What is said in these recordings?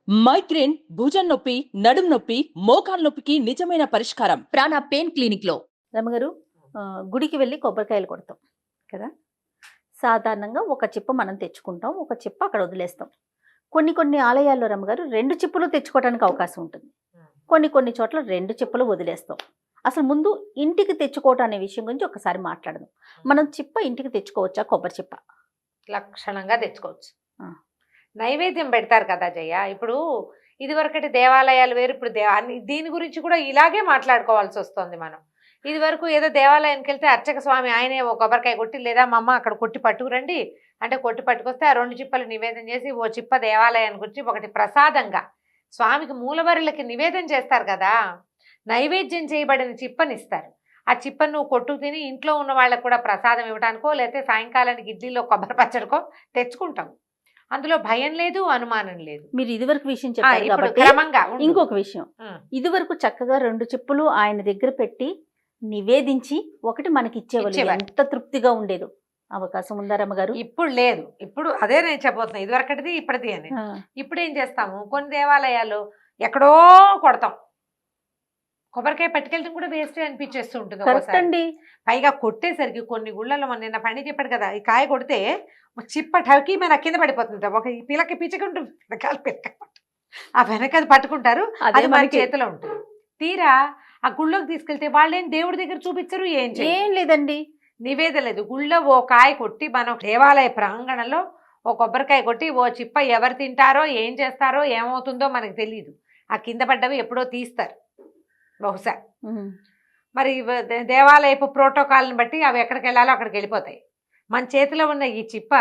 Migraine, భుజం నొప్పి, నడుం నొప్పి, మోకాలు నొప్పికి నిజమైన పరిష్కారం ప్రాణ పెయిన్ క్లినిక్ లో. రమగారు, గుడికి వెళ్ళి కొబ్బరికాయలు కొడతాం కదా. సాధారణంగా ఒక చిప్ప మనం తెచ్చుకుంటాం, ఒక చిప్ప అక్కడ వదిలేస్తాం. కొన్ని ఆలయాల్లో రమగారు 2 చిప్పలు తెచ్చుకోవడానికి అవకాశం ఉంటుంది. కొన్ని చోట్ల 2 చిప్పలు వదిలేస్తాం. అసలు ముందు ఇంటికి తెచ్చుకోవటం అనే విషయం గురించి ఒకసారి మాట్లాడదాం. మనం చిప్ప ఇంటికి తెచ్చుకోవచ్చా? కొబ్బరి చిప్ప లక్షణంగా తెచ్చుకోవచ్చు. నైవేద్యం పెడతారు కదా జయ. ఇప్పుడు ఇదివరకటి దేవాలయాలు వేరు, ఇప్పుడు దీని గురించి కూడా ఇలాగే మాట్లాడుకోవాల్సి వస్తుంది. మనం ఇది వరకు ఏదో దేవాలయానికి వెళ్తే అర్చక స్వామి ఆయనే ఒక కొబ్బరికాయ కొట్టి, లేదా మా అమ్మ అక్కడ కొట్టి పట్టుకురండి అంటే కొట్టి పట్టుకొస్తే ఆ 2 చిప్పలు నివేదన చేసి, ఓ చిప్ప దేవాలయానికి వచ్చి ఒకటి ప్రసాదంగా స్వామికి మూలవరులకి నివేదన చేస్తారు కదా. నైవేద్యం చేయబడిన చిప్పనిస్తారు. ఆ చిప్పను నువ్వు కొట్టు తిని ఇంట్లో ఉన్న వాళ్ళకు కూడా ప్రసాదం ఇవ్వడానికో, లేకపోతే సాయంకాలానికి ఇడ్లీలో కొబ్బరి పచ్చడికో తెచ్చుకుంటాం. అందులో భయం లేదు, అనుమానం లేదు. మీరు ఇదివరకు విషయం చెప్పారు కాబట్టి క్రమంగా ఇంకొక విషయం, ఇదివరకు చక్కగా 2 చిప్పలు ఆయన దగ్గర పెట్టి నివేదించి ఒకటి మనకి ఇచ్చేవాళ్ళు. ఎంత తృప్తిగా ఉండేదో. అవకాశం ఉందా రమ్మగారు? ఇప్పుడు లేదు. ఇప్పుడు అదే నేను చెప్పబోతున్నా, ఇదివరకటిది ఇప్పటిది అని. ఇప్పుడు ఏం చేస్తాము, కొన్ని దేవాలయాలు ఎక్కడో కొడతాం. కొబ్బరికాయ పట్టుకెళ్ళడం కూడా వేస్ట్ అనిపించేస్తూ ఉంటుంది. పైగా కొట్టేసరికి కొన్ని గుళ్ళలో నిన్న పండి చెప్పాడు కదా, ఈ కాయ కొడితే చిప్ప టవకి మన కింద పడిపోతుంది. ఒక పిల్లకి పిచ్చకుంటుంది వెనకాల పిల్లక, ఆ వెనకది పట్టుకుంటారు, అది మన చేతిలో ఉంటుంది. తీరా ఆ గుళ్ళోకి తీసుకెళ్తే వాళ్ళేం దేవుడి దగ్గర చూపించరు, ఏం లేదండి, నివేదన లేదు. గుళ్ళో ఓ కాయ కొట్టి, మనం దేవాలయ ప్రాంగణంలో ఓ కొబ్బరికాయ కొట్టి ఓ చిప్ప ఎవరు తింటారో ఏం చేస్తారో ఏమవుతుందో మనకు తెలియదు. ఆ కింద పడ్డవి ఎప్పుడో తీస్తారు బహుశా. మరి దేవాలయపు ప్రోటోకాల్ని బట్టి అవి ఎక్కడికి వెళ్ళాలో అక్కడికి వెళ్ళిపోతాయి. మన చేతిలో ఉన్న ఈ చిప్ప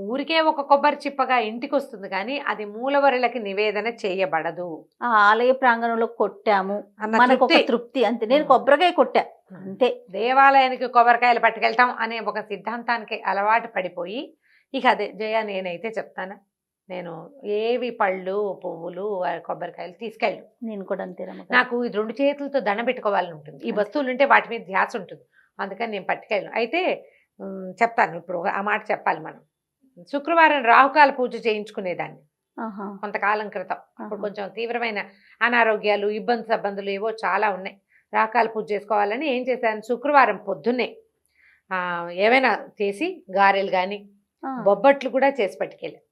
ఊరికే ఒక కొబ్బరి చిప్పగా ఇంటికి వస్తుంది, కానీ అది మూలవరులకి నివేదన చేయబడదు. ఆ ఆలయ ప్రాంగణంలో కొట్టాము మనకు ఒక తృప్తి, అంతే. నేను కొబ్బరికాయ కొట్టా అంతే. దేవాలయానికి కొబ్బరికాయలు పట్టుకెళ్తాం అనే ఒక సిద్ధాంతానికి అలవాటు పడిపోయి, ఇక అదే జయ నేనైతే చెప్తాను, నేను ఏవి పళ్ళు పువ్వులు కొబ్బరికాయలు తీసుకెళ్ళు. నేను కూడా అంతే. నాకు ఈ 2 చేతులతో దండం పెట్టుకోవాలని ఉంటుంది. ఈ వస్తువులు ఉంటే వాటి మీద ధ్యాస ఉంటుంది, అందుకని నేను పట్టుకెళ్ళను. అయితే చెప్తాను ఇప్పుడు ఆ మాట చెప్పాలి. మనం శుక్రవారం రాహుకాల పూజ చేయించుకునేదాన్ని కొంతకాలం క్రితం. అప్పుడు కొంచెం తీవ్రమైన అనారోగ్యాలు, ఇబ్బందులు ఏవో చాలా ఉన్నాయి. రాహుకాల పూజ చేసుకోవాలని ఏం చేశాను, శుక్రవారం పొద్దున్నే ఏమైనా చేసి గారెలు కానీ బొబ్బట్లు కూడా చేసి పట్టుకెళ్ళాను.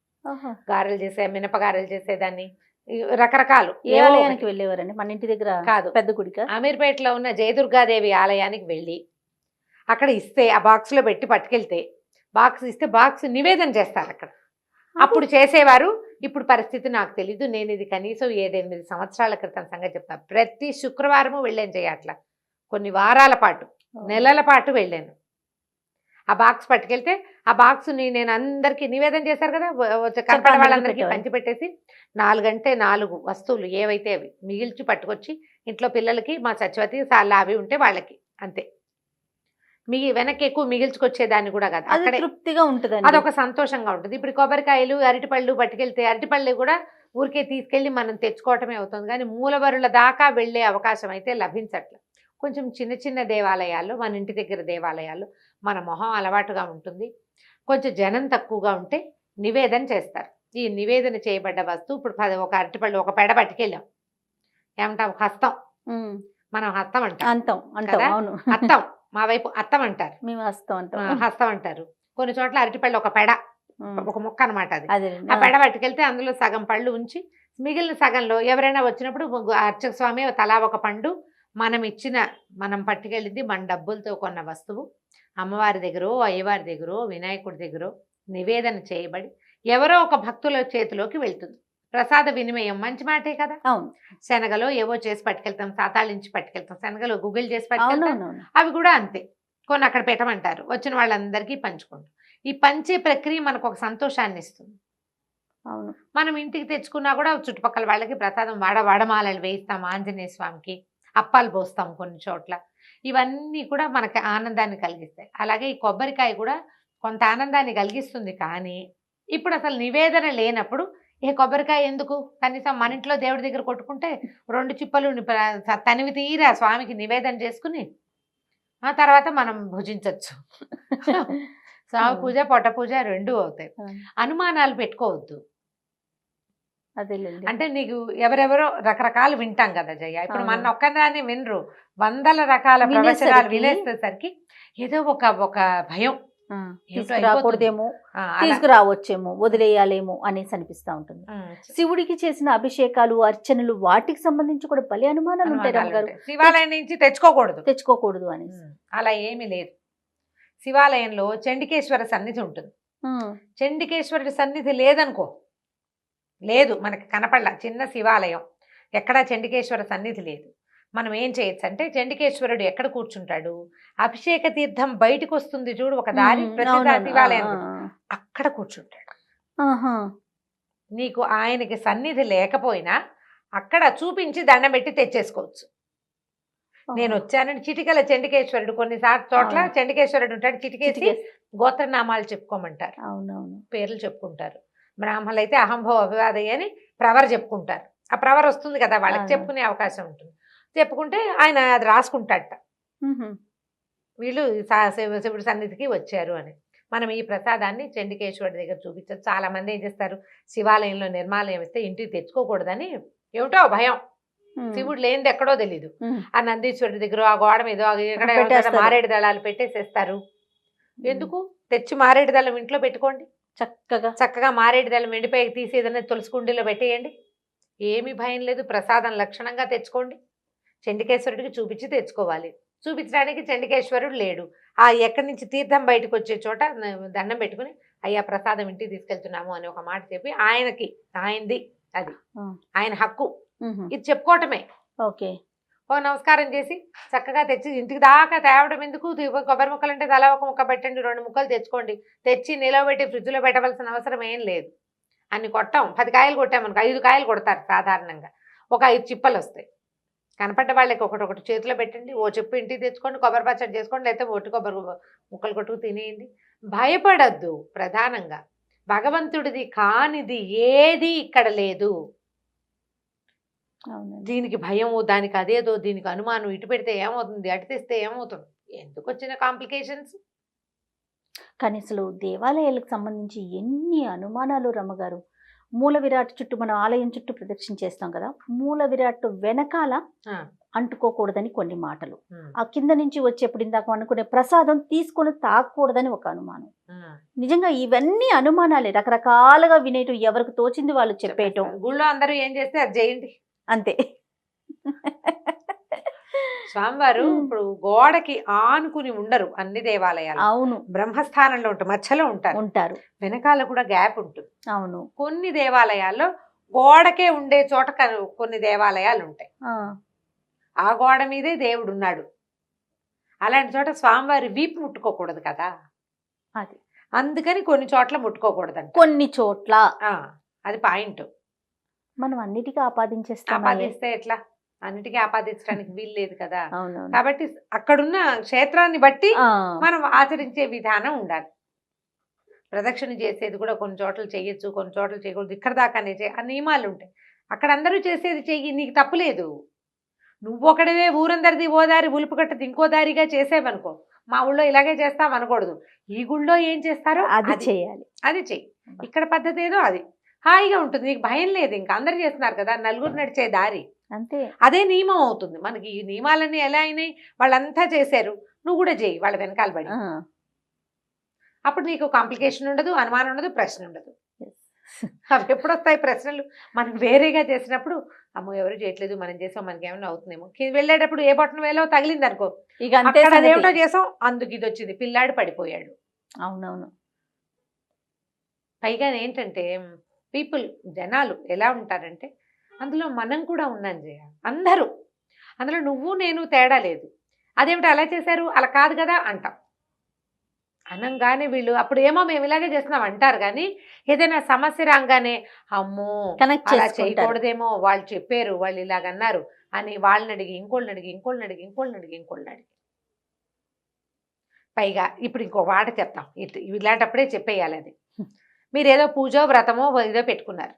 గారెలు చేసే, మినపగారెలు చేసేదాన్ని, రకరకాలు. ఏ ఆలయానికి వెళ్ళేవారండి? మన ఇంటి దగ్గర కాదు, పెద్ద గుడిక. అమీర్పేటలో ఉన్న జయదుర్గాదేవి ఆలయానికి వెళ్ళి అక్కడ ఇస్తే ఆ బాక్స్లో పెట్టి పట్టుకెళ్తే, బాక్స్ ఇస్తే బాక్స్ నివేదన చేస్తారు అక్కడ. అప్పుడు చేసేవారు. ఇప్పుడు పరిస్థితి నాకు తెలీదు. నేను ఇది కనీసం 7-8 సంవత్సరాల క్రితం సంగతి చెప్తాను. ప్రతి శుక్రవారము వెళ్ళాను చేయట్లా. కొన్ని వారాల పాటు, నెలల పాటు వెళ్ళాను. ఆ బాక్స్ పట్టుకెళ్తే ఆ బాక్స్ని నేను అందరికీ నివేదన చేశారు కదా, కనపడ వాళ్ళందరికీ పంచిపెట్టేసి 4 వస్తువులు ఏవైతే అవి మిగిల్చి పట్టుకొచ్చి ఇంట్లో పిల్లలకి, మా సత్యవతి సార్లు అవి ఉంటే వాళ్ళకి, అంతే. వెనక్కి ఎక్కువ మిగిల్చుకొచ్చేదాన్ని కూడా కాదు. అక్కడ తృప్తిగా ఉంటుంది, అదొక సంతోషంగా ఉంటుంది. ఇప్పుడు కొబ్బరికాయలు, అరటిపళ్ళు పట్టుకెళ్తే అరటిపళ్ళు కూడా ఊరికే తీసుకెళ్ళి మనం తెచ్చుకోవటమే అవుతుంది, కానీ మూలవరుల దాకా వెళ్ళే అవకాశం అయితే లభించట్లేదు. కొంచెం చిన్న దేవాలయాల్లో, మన ఇంటి దగ్గర దేవాలయాల్లో మన మొహం అలవాటుగా ఉంటుంది. కొంచెం జనం తక్కువగా ఉంటే నివేదన చేస్తారు. ఈ నివేదన చేయబడ్డ వస్తువు, ఇప్పుడు ఒక అరటిపళ్ళు ఒక పెడ పట్టుకెళ్ళాం, ఏమంటాం, హస్తం. మనం హస్తం అంటాం కదా, హస్తం. మా వైపు అత్తం అంటారు, మేము హస్తం అంటారు. కొన్ని చోట్ల అరటిపళ్ళు ఒక పెడ, ఒక ముక్క అనమాట అది. ఆ పెడ పట్టుకెళ్తే అందులో సగం పళ్ళు ఉంచి, మిగిలిన సగంలో ఎవరైనా వచ్చినప్పుడు అర్చక స్వామి తలా ఒక పండు, మనం పట్టుకెళ్ళింది మన డబ్బులతో కొన్న వస్తువు అమ్మవారి దగ్గరో, అయ్యవారి దగ్గరో, వినాయకుడి దగ్గరో నివేదన చేయబడి ఎవరో ఒక భక్తుల చేతిలోకి వెళ్తుంది. ప్రసాద వినిమయం మంచి మాటే కదా. శనగలో ఏవో చేసి పట్టుకెళ్తాం, సాతాళించి పట్టుకెళ్తాం, శనగలో గుగ్గిలు చేసి పట్టుకెళ్తాం, అవి కూడా అంతే. కొన్ని అక్కడ పెట్టమంటారు, వచ్చిన వాళ్ళందరికీ పంచుకుంటాం. ఈ పంచే ప్రక్రియ మనకు ఒక సంతోషాన్ని ఇస్తుంది. మనం ఇంటికి తెచ్చుకున్నా కూడా చుట్టుపక్కల వాళ్ళకి ప్రసాదం వడమాలలు వేయిస్తాం, ఆంజనేయ స్వామికి అప్పాలు పోస్తాం కొన్ని చోట్ల. ఇవన్నీ కూడా మనకి ఆనందాన్ని కలిగిస్తాయి. అలాగే ఈ కొబ్బరికాయ కూడా కొంత ఆనందాన్ని కలిగిస్తుంది, కానీ ఇప్పుడు అసలు నివేదన లేనప్పుడు ఏ కొబ్బరికాయ ఎందుకు? కనీసం మన ఇంట్లో దేవుడి దగ్గర కొట్టుకుంటే 2 చిప్పలు తనివి తీరా స్వామికి నివేదన చేసుకుని ఆ తర్వాత మనం భుజించవచ్చు. స్వామి పూజ, పొట్ట పూజ 2 అవుతాయి. అనుమానాలు పెట్టుకోవద్దు. అదేలేండి. అంటే నీకు ఎవరెవరో రకరకాలు వింటాం కదా జయ. ఇప్పుడు అవును. మన ఒక్కదాన్ని వినరు, వందల రకాల ప్రవచనాలు వినేసేసరికి ఏదో ఒక భయం. తీసుకురాకూడదేమో, తీసుకురావచ్చేమో, వదిలేయాలేమో అనేసి అనిపిస్తా ఉంటుంది. శివుడికి చేసిన అభిషేకాలు, అర్చనలు వాటికి సంబంధించి కూడా భలే అనుమానాలు ఉంటాయి రమ్మగారు. శివాలయం నుంచి తెచ్చుకోకూడదు అనేసి. అలా ఏమీ లేదు. శివాలయంలో చండికేశ్వర సన్నిధి ఉంటుంది. చండికేశ్వరుడి సన్నిధి లేదనుకో, లేదు మనకి కనపడలా చిన్న శివాలయం, ఎక్కడా చండికేశ్వర సన్నిధి లేదు. మనం ఏం చేయొచ్చు అంటే, చండికేశ్వరుడు ఎక్కడ కూర్చుంటాడు, అభిషేక తీర్థం బయటకు వస్తుంది చూడు ఒక దారి, ప్రతి శివాలయం అక్కడ కూర్చుంటాడు. నీకు ఆయనకి సన్నిధి లేకపోయినా అక్కడ చూపించి దండం పెట్టి తెచ్చేసుకోవచ్చు. నేను వచ్చానని చిటికల చండికేశ్వరుడు, కొన్నిసార్లు చోట్ల చండికేశ్వరుడు ఉంటాడు, చిటికేసి గోత్రనామాలు చెప్పుకోమంటారు, పేర్లు చెప్పుకుంటారు. బ్రాహ్మణులు అయితే అహంభవ అభివాదయ్య అని ప్రవర్ చెప్పుకుంటారు. ఆ ప్రవర్ వస్తుంది కదా వాళ్ళకి, చెప్పుకునే అవకాశం ఉంటుంది. చెప్పుకుంటే ఆయన అది రాసుకుంటాడట, వీళ్ళు శివుడి సన్నిధికి వచ్చారు అని. మనం ఈ ప్రసాదాన్ని చండికేశ్వరుడి దగ్గర చూపించచ్చు. చాలా మంది ఏం చేస్తారు, శివాలయంలో నిర్మాలయం ఇస్తే ఇంటికి తెచ్చుకోకూడదని ఏమిటో భయం, శివుడు లేనిది ఎక్కడో తెలీదు. ఆ నందీశ్వరుడి దగ్గర ఆ గోడ మీద ఎక్కడ మారేడు దళాలు పెట్టేసేస్తారు. ఎందుకు, తెచ్చి మారేడు దళం ఇంట్లో పెట్టుకోండి, చక్కగా మారేడు దళం ఎండిపోయి తీసి ఏదైనా తులసి కుండీలో పెట్టేయండి, ఏమీ భయం లేదు. ప్రసాదం లక్షణంగా తెచ్చుకోండి. చండికేశ్వరుడికి చూపించి తెచ్చుకోవాలి. చూపించడానికి చండికేశ్వరుడు లేడు, ఆ ఎక్కడి నుంచి తీర్థం బయటకు వచ్చే చోట దండం పెట్టుకుని అయ్యా ప్రసాదం ఇంటికి తీసుకెళ్తున్నాము అని ఒక మాట చెప్పి ఆయనది అది ఆయన హక్కు, ఇది చెప్పుకోవటమే. ఓకే, ఓ నమస్కారం చేసి చక్కగా తెచ్చి ఇంటికి దాకా తేవడం ఎందుకు, కొబ్బరి ముక్కలు అంటే తలా ఒక ముక్క పెట్టండి, 2 ముక్కలు తెచ్చుకోండి, తెచ్చి నిలవబెట్టి ఫ్రిడ్జ్లో పెట్టవలసిన అవసరం ఏం లేదు. అన్ని కొట్టాం, 10 కాయలు కొట్టామనుకో 5 కాయలు కొడతారు సాధారణంగా, ఒక 5 చిప్పలు వస్తాయి. కనపడ్డ వాళ్ళకి ఒకటి చేతిలో పెట్టండి, ఓ చెప్పు ఇంటికి తెచ్చుకోండి, కొబ్బరి పచ్చడి చేసుకోండి, లేకపోతే ఒట్టి కొబ్బరి ముక్కలు కొట్టుకు తినేయండి. భయపడద్దు. ప్రధానంగా భగవంతుడిది కానిది ఏది ఇక్కడ లేదు. దీనికి భయము, దానికి అదేదో, దీనికి అనుమానం, ఇటు పెడితే ఏమవుతుంది, అటు తెస్తే ఏమవుతుంది, ఎందుకు వచ్చిన కాంప్లికేషన్స్. కానీ అసలు దేవాలయాలకు సంబంధించి ఎన్ని అనుమానాలు రమ్మగారు. మూల విరాట్ చుట్టూ, మనం ఆలయం చుట్టూ ప్రదక్షిణ చేస్తాం కదా, మూల విరాట్ వెనకాల అంటుకోకూడదని కొన్ని మాటలు, ఆ కింద నుంచి వచ్చేప్పుడు ఇందాక అనుకునే ప్రసాదం తీసుకొని తాకూడదని ఒక అనుమానం. నిజంగా ఇవన్నీ అనుమానాలే, రకరకాలుగా వినేయటం, ఎవరికి తోచింది వాళ్ళు చెప్పేయటం. గుళ్ళో అందరూ ఏం చేస్తే అది చేయండి అంతే. స్వామివారు ఇప్పుడు గోడకి ఆనుకుని ఉండరు అన్ని దేవాలయాలు. అవును, బ్రహ్మస్థానంలో ఉంటారు, మధ్యలో ఉంటారు, వెనకాల కూడా గ్యాప్ ఉంటుంది. అవును, కొన్ని దేవాలయాల్లో గోడకే ఉండే చోట కొన్ని దేవాలయాలు ఉంటాయి, ఆ గోడ మీదే దేవుడు ఉన్నాడు. అలాంటి చోట స్వామివారి వీపు ముట్టుకోకూడదు కదా, అది అందుకని కొన్ని చోట్ల ముట్టుకోకూడదంట. కొన్ని చోట్ల అది పాయింట్. మనం అన్నిటికీ ఆపాదిస్తే ఎట్లా, అన్నిటికీ ఆపాదించడానికి వీలు లేదు కదా. కాబట్టి అక్కడున్న క్షేత్రాన్ని బట్టి మనం ఆచరించే విధానం ఉండాలి. ప్రదక్షిణ చేసేది కూడా కొన్ని చోట్ల చేయొచ్చు, కొన్ని చోట్ల చేయకూడదు, ఇక్కడ దాకానే ఆ నియమాలు ఉంటాయి. అక్కడ అందరూ చేసేది చెయ్యి, నీకు తప్పులేదు. నువ్వు ఒకటివే ఊరందరిది ఓ దారి ఉలుపు కట్టది ఇంకో దారిగా చేసేవనుకో, మా ఊళ్ళో ఇలాగే చేస్తాం అనకూడదు. ఈ గుళ్ళో ఏం చేస్తారో అది చేయాలి, అది చెయ్యి. ఇక్కడ పద్ధతి ఏదో అది హాయిగా ఉంటుంది, నీకు భయం లేదు. ఇంకా అందరు చేస్తున్నారు కదా, నలుగురు నడిచే దారి అంతే, అదే నియమం అవుతుంది. మనకి ఈ నియమాలన్నీ ఎలా అయినాయి, వాళ్ళంతా చేశారు, నువ్వు కూడా చేయి వాళ్ళ వెనకాల పడి. అప్పుడు నీకు కాంప్లికేషన్ ఉండదు, అనుమానం ఉండదు, ప్రశ్న ఉండదు. అవి ఎప్పుడు వస్తాయి ప్రశ్నలు, మనం వేరేగా చేసినప్పుడు అమ్మో ఎవరు చేయట్లేదు, మనం చేసాం, మనకి ఏమైనా అవుతుందేమో. వెళ్ళేటప్పుడు ఏ బొట్టన వేలో తగిలింది అనుకో, ఇక అదేమిటో చేసాం, అందుకు ఇది వచ్చింది, పిల్లాడు పడిపోయాడు. అవునవును. పైగా ఏంటంటే పీపుల్, జనాలు ఎలా ఉంటారంటే, అందులో మనం కూడా ఉన్నాం జయ, అందరూ అందులో నువ్వు నేను తేడా లేదు. అదేమిటి అలా చేశారు, అలా కాదు కదా అంటాం. అనంగానే వీళ్ళు అప్పుడు ఏమో మేము ఇలాగే చేస్తున్నాం అంటారు, కానీ ఏదైనా సమస్య రాగానే అమ్మో అలా చేయకూడదేమో, వాళ్ళు చెప్పారు, వాళ్ళు ఇలాగన్నారు అని వాళ్ళని అడిగి ఇంకోళ్ళని అడిగి ఇంకోళ్ళని అడిగి ఇంకోళ్ళని అడిగి ఇంకోళ్ళని అడిగి, పైగా ఇప్పుడు ఇంకో మాట చెప్తాం, ఇలాంటప్పుడే చెప్పేయాలి. అది మీరు ఏదో పూజో వ్రతమో ఏదో పెట్టుకున్నారు,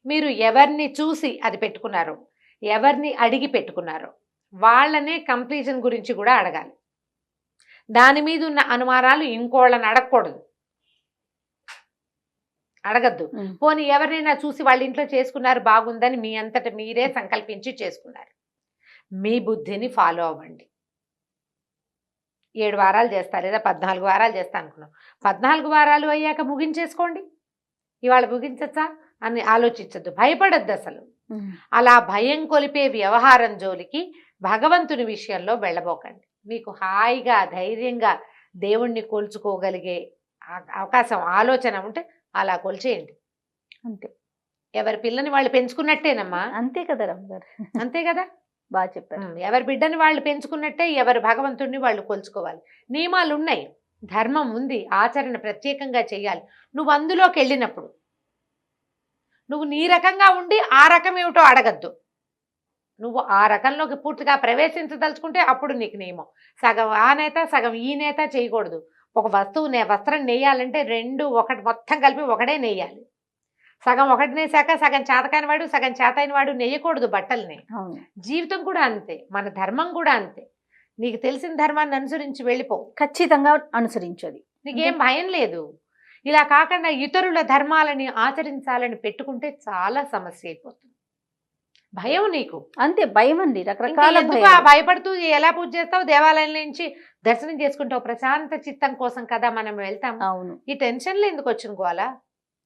మీరు ఎవరిని చూసి అది పెట్టుకున్నారో, ఎవరిని అడిగి పెట్టుకున్నారో వాళ్ళనే కంప్లీషన్ గురించి కూడా అడగాలి. దాని మీద ఉన్న అనుమానాలు ఇంకోళ్ళని అడగకూడదు. అడగద్దు. పోనీ ఎవరినైనా చూసి వాళ్ళ ఇంట్లో చేసుకున్నారు బాగుందని మీ అంతట మీరే సంకల్పించి చేసుకున్నారు. మీ బుద్ధిని ఫాలో అవ్వండి. 7 వారాలు చేస్తా లేదా 14 వారాలు చేస్తా అనుకున్నాం. 14 వారాలు అయ్యాక ముగించేసుకోండి. ఇవాళ ముగించచ్చా అని ఆలోచించద్దు, భయపడద్దు అసలు. అలా భయం కొలిపే వ్యవహారం జోలికి భగవంతుని విషయంలో వెళ్ళబోకండి. మీకు హాయిగా ధైర్యంగా దేవుణ్ణి కొలుచుకోగలిగే అవకాశం ఆలోచన ఉంటే అలా కొలిచేయండి అంతే. ఎవరి పిల్లని వాళ్ళు పెంచుకున్నట్టేనమ్మా. అంతే కదా రమ్మగారు, అంతే కదా, బాగా చెప్పారు. ఎవరి బిడ్డని వాళ్ళు పెంచుకున్నట్టే ఎవరి భగవంతుడిని వాళ్ళు కొలుచుకోవాలి. నియమాలు ఉన్నాయి, ధర్మం ఉంది, ఆచరణ ప్రత్యేకంగా చేయాలి. నువ్వు అందులోకి వెళ్ళినప్పుడు నువ్వు నీ రకంగా ఉండి ఆ రకం ఏమిటో అడగద్దు. నువ్వు ఆ రకంలోకి పూర్తిగా ప్రవేశించదలుచుకుంటే అప్పుడు నీకు నియమం. సగం ఆ నేత సగం ఈ నేత చేయకూడదు. ఒక వస్త్రం నేయాలంటే 2 ఒకటి మొత్తం కలిపి ఒకటే నేయాలి. సగం ఒకటి నేసాక సగం చేతకాని వాడు సగం చేతైన వాడు నేయకూడదు బట్టల్ని. జీవితం కూడా అంతే, మన ధర్మం కూడా అంతే. నీకు తెలిసిన ధర్మాన్ని అనుసరించి వెళ్ళిపో, ఖచ్చితంగా అనుసరించది, నీకేం భయం లేదు. ఇలా కాకుండా ఇతరుల ధర్మాలని ఆచరించాలని పెట్టుకుంటే చాలా సమస్య అయిపోతుంది. భయం నీకు అంతే, భయం అండి, రకరకాల భయపడుతూ ఎలా పూజ చేస్తావు, దేవాలయం నుంచి దర్శనం చేసుకుంటావు, ప్రశాంత చిత్తం కోసం కదా మనం వెళ్తాం. అవును, ఈ టెన్షన్లు ఎందుకు వచ్చిన గోలా,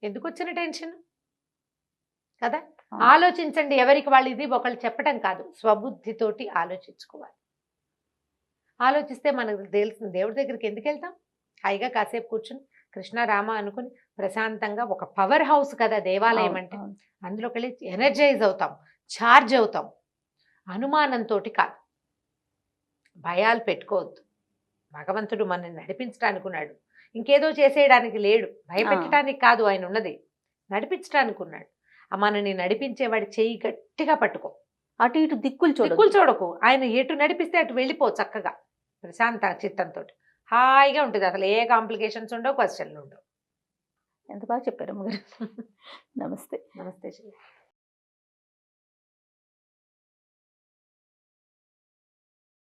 ఎందుకు వచ్చిన టెన్షన్ కదా. ఆలోచించండి, ఎవరికి వాళ్ళు ఇది ఒకళ్ళు చెప్పడం కాదు, స్వబుద్ధితోటి ఆలోచించుకోవాలి. ఆలోచిస్తే మనకు తెలిసిన దేవుడి దగ్గరికి ఎందుకు వెళ్తాం, హాయిగా కాసేపు కూర్చుని కృష్ణ రామ అనుకుని ప్రశాంతంగా. ఒక పవర్ హౌస్ కదా దేవాలయం అంటే, అందులోకి వెళ్ళి ఎనర్జైజ్ అవుతాం, ఛార్జ్ అవుతాం. అనుమానంతో కాదు, భయాలు పెట్టుకోవద్దు. భగవంతుడు మనల్ని నడిపించడానికి ఉన్నాడు, ఇంకేదో చేసేయడానికి లేడు. భయపెట్టడానికి కాదు ఆయన ఉన్నది, నడిపించడానికి ఉన్నాడు. మనని నడిపించేవాడి చెయ్యి గట్టిగా పట్టుకో, అటు ఇటు దిక్కులు చూడకు. ఆయన ఎటు నడిపిస్తే అటు వెళ్ళిపో చక్కగా ప్రశాంత చిత్తంతో. హాయిగా ఉంటుంది, అసలు ఏ కాంప్లికేషన్స్ ఉండవు, క్వశ్చన్లు ఉండవు. ఎంత బాగా చెప్పారు అమ్మగారు. నమస్తే. నమస్తే.